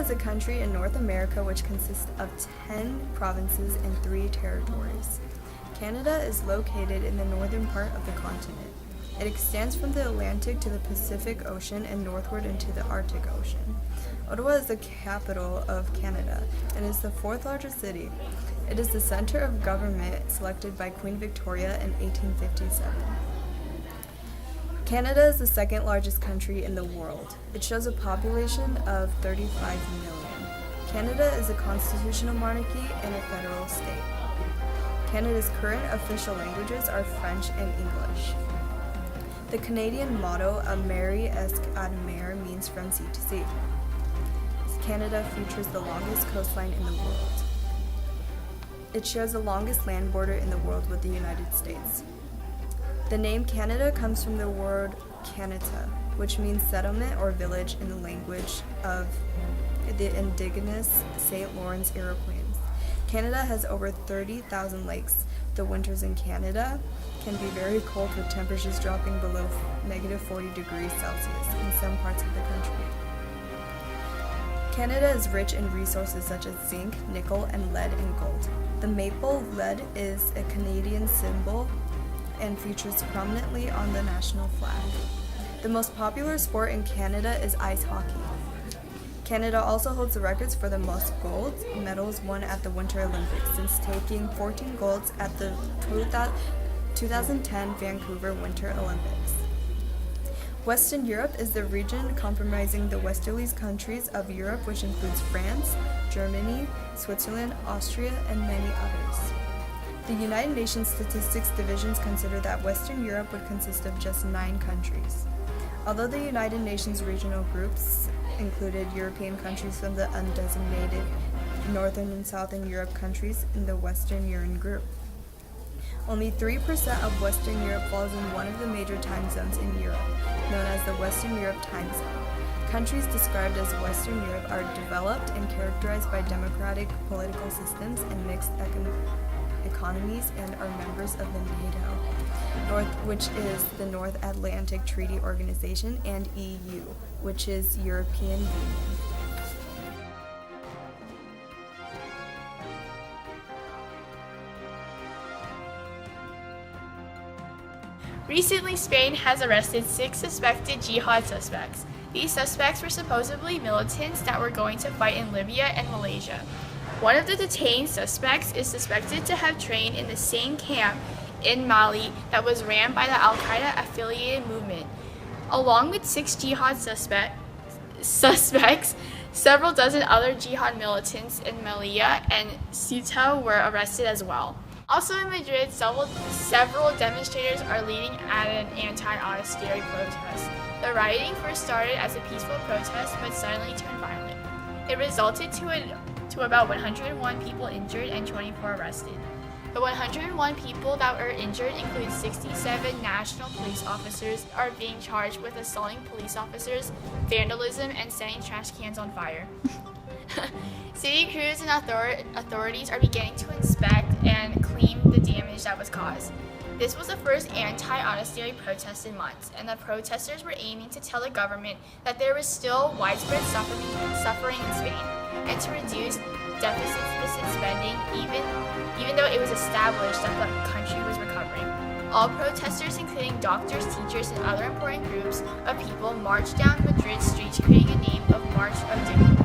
is a country in North America which consists of 10 provinces and 3 territories. Canada is located in the northern part of the continent. It extends from the Atlantic to the Pacific Ocean and northward into the Arctic Ocean. Ottawa is the capital of Canada and is the 4th largest city. It is the center of government selected by Queen Victoria in 1857. Canada is the 2nd largest country in the world. It shows a population of 35 million. Canada is a constitutional monarchy and a federal state. Canada's current official languages are French and English. The Canadian motto, A Mary Esque ad Mer, means from sea to sea. Canada features the longest coastline in the world. It shares the longest land border in the world with the United States. The name Canada comes from the word Canada, which means settlement or village in the language of the indigenous St. Lawrence Iroquois. Canada has over 30,000 lakes. The winters in Canada can be very cold with temperatures dropping below -40 degrees Celsius in some parts of the country. Canada is rich in resources such as zinc, nickel, and lead and gold. The maple lead is a Canadian symbol and features prominently on the national flag. The most popular sport in Canada is ice hockey. Canada also holds the records for the most gold medals won at the Winter Olympics, since taking 14 golds at the 2010 Vancouver Winter Olympics. Western Europe is the region comprising the westerly countries of Europe, which includes France, Germany, Switzerland, Austria, and many others. The United Nations Statistics Divisions consider that Western Europe would consist of just 9 countries. Although the United Nations regional groups included European countries from the undesignated Northern and Southern Europe countries in the Western European group. Only 3% of Western Europe falls in one of the major time zones in Europe, known as the Western Europe time zone. Countries described as Western Europe are developed and characterized by democratic political systems and mixed economies and are members of the NATO, which is the North Atlantic Treaty Organization, and EU, which is European Union. Recently, Spain has arrested 6 suspected jihad suspects. These suspects were supposedly militants that were going to fight in Libya and Malaysia. One of the detained suspects is suspected to have trained in the same camp in Mali that was ran by the Al-Qaeda affiliated movement. Along with 6 jihad suspects, several dozen other jihad militants in Melilla and Ceuta were arrested as well. Also in Madrid, several demonstrators are leading at an anti-Austerity protest. The rioting first started as a peaceful protest but suddenly turned violent. It resulted to about 101 people injured and 24 arrested. The 101 people that were injured include 67 national police officers are being charged with assaulting police officers, vandalism, and setting trash cans on fire. City crews and authorities are beginning to inspect and clean the damage that was caused. This was the first anti-Austerity protest in months, and the protesters were aiming to tell the government that there was still widespread suffering in Spain, and to reduce deficit spending even though it was established that the country was recovering. All protesters, including doctors, teachers, and other important groups of people, marched down Madrid streets, creating a name of March of Dignity.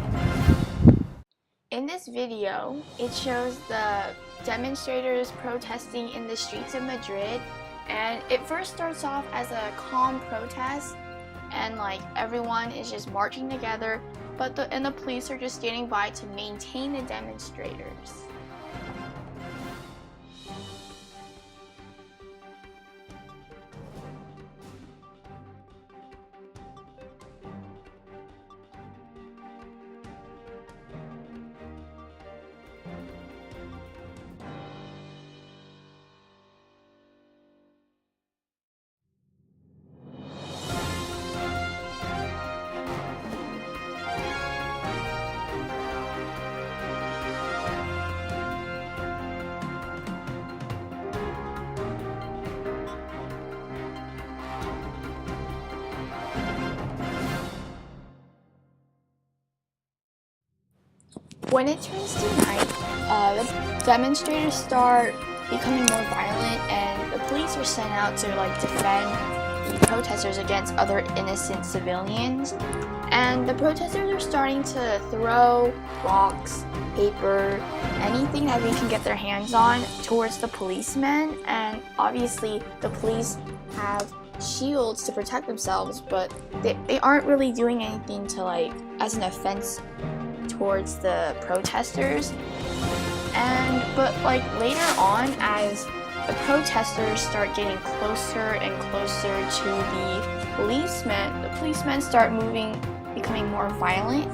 In this video, it shows the demonstrators protesting in the streets of Madrid, and it first starts off as a calm protest, and everyone is just marching together, but the police are just standing by to maintain the demonstrators. When it turns to night, the demonstrators start becoming more violent, and the police are sent out to defend the protesters against other innocent civilians. And the protesters are starting to throw rocks, paper, anything that they can get their hands on towards the policemen. And obviously, the police have shields to protect themselves, but they aren't really doing anything to as an offense towards the protesters. But later on, as the protesters start getting closer and closer to the policemen start becoming more violent.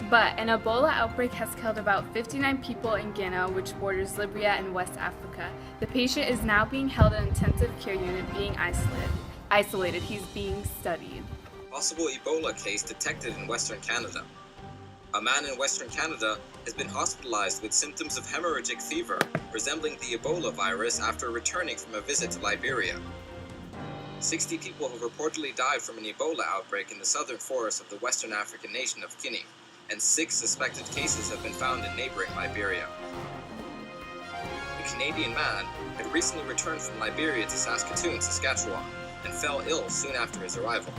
But an Ebola outbreak has killed about 59 people in Ghana, which borders Libya and West Africa. The patient is now being held in an intensive care unit, being isolated. He's being studied. Possible Ebola case detected in Western Canada. A man in Western Canada has been hospitalized with symptoms of hemorrhagic fever, resembling the Ebola virus after returning from a visit to Liberia. 60 people have reportedly died from an Ebola outbreak in the southern forests of the Western African nation of Guinea, and 6 suspected cases have been found in neighboring Liberia. The Canadian man had recently returned from Liberia to Saskatoon, Saskatchewan, and fell ill soon after his arrival.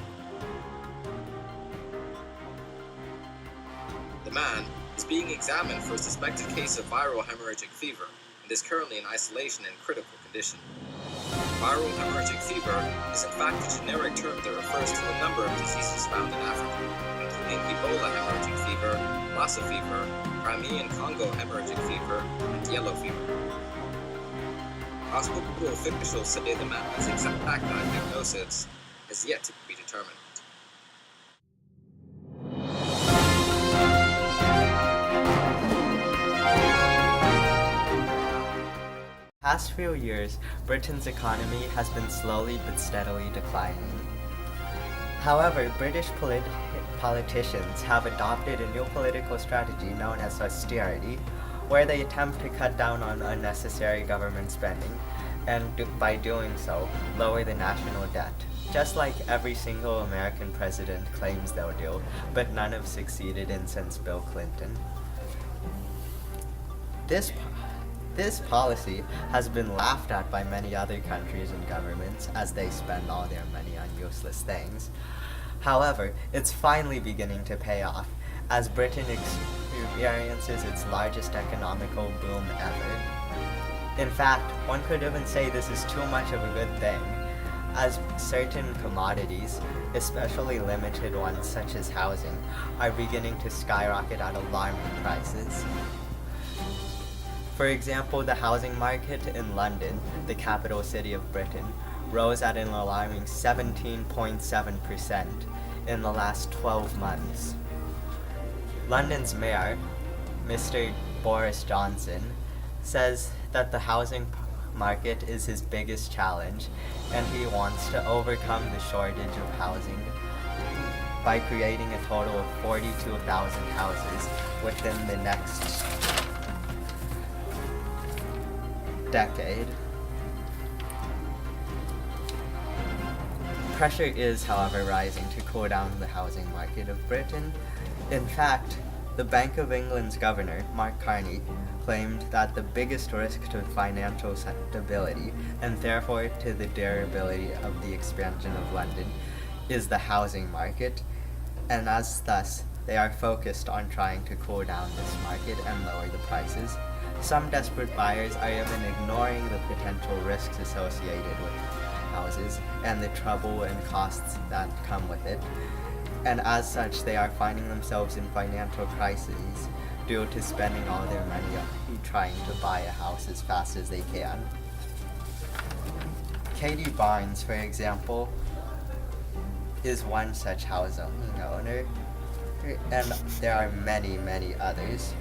The man is being examined for a suspected case of viral hemorrhagic fever and is currently in isolation in critical condition. Viral hemorrhagic fever is in fact a generic term that refers to a number of diseases found in Africa, including Ebola hemorrhagic fever, Lassa fever, Crimean Congo hemorrhagic fever, and yellow fever. Hospital officials say the man's exact diagnosis is yet to be determined. Past few years, Britain's economy has been slowly but steadily declining. However, British politicians have adopted a new political strategy known as austerity, where they attempt to cut down on unnecessary government spending, and by doing so, lower the national debt, just like every single American president claims they'll do, but none have succeeded in since Bill Clinton. This policy has been laughed at by many other countries and governments as they spend all their money on useless things. However, it's finally beginning to pay off, as Britain experiences its largest economical boom ever. In fact, one could even say this is too much of a good thing, as certain commodities, especially limited ones such as housing, are beginning to skyrocket at alarming prices. For example, the housing market in London, the capital city of Britain, rose at an alarming 17.7% in the last 12 months. London's mayor, Mr. Boris Johnson, says that the housing market is his biggest challenge, and he wants to overcome the shortage of housing by creating a total of 42,000 houses within the next decade. Pressure is, however, rising to cool down the housing market of Britain. In fact, the Bank of England's governor, Mark Carney, claimed that the biggest risk to financial stability, and therefore to the durability of the expansion of London, is the housing market, and as thus, they are focused on trying to cool down this market and lower the prices. Some desperate buyers are even ignoring the potential risks associated with houses and the trouble and costs that come with it. And as such, they are finding themselves in financial crises due to spending all their money on trying to buy a house as fast as they can. Katie Barnes, for example, is one such housing owner, and there are many, many others.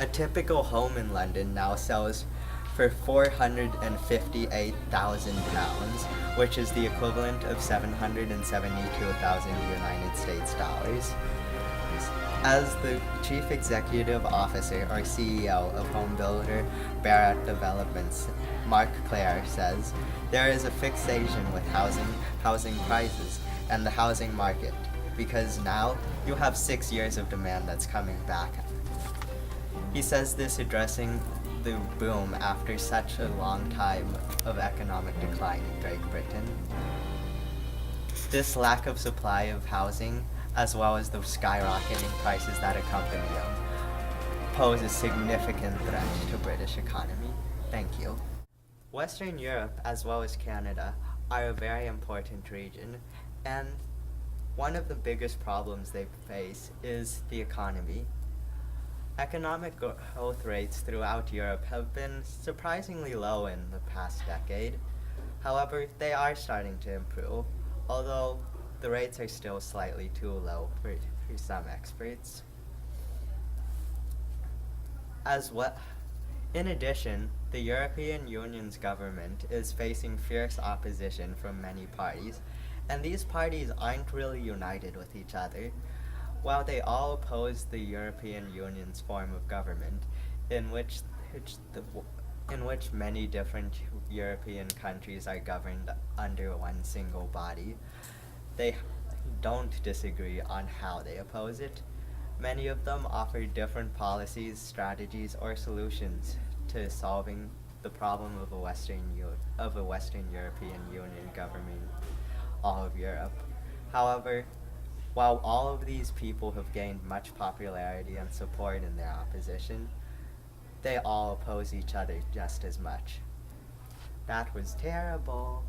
A typical home in London now sells for £458,000, which is the equivalent of $772,000 United States dollars. As the Chief Executive Officer or CEO of home builder Barratt Developments, Mark Clare, says, there is a fixation with housing prices and the housing market, because now you have 6 years of demand that's coming back. He says this addressing the boom after such a long time of economic decline in Great Britain. This lack of supply of housing, as well as the skyrocketing prices that accompany them, pose a significant threat to British economy. Thank you. Western Europe, as well as Canada, are a very important region, and one of the biggest problems they face is the economy. Economic growth rates throughout Europe have been surprisingly low in the past decade. However, they are starting to improve, although the rates are still slightly too low for some experts. In addition, the European Union's government is facing fierce opposition from many parties, and these parties aren't really united with each other. While they all oppose the European Union's form of government, in which many different European countries are governed under one single body, they don't disagree on how they oppose it. Many of them offer different policies, strategies, or solutions to solving the problem of a Western European Union governing all of Europe. However, while all of these people have gained much popularity and support in their opposition, they all oppose each other just as much. That was terrible.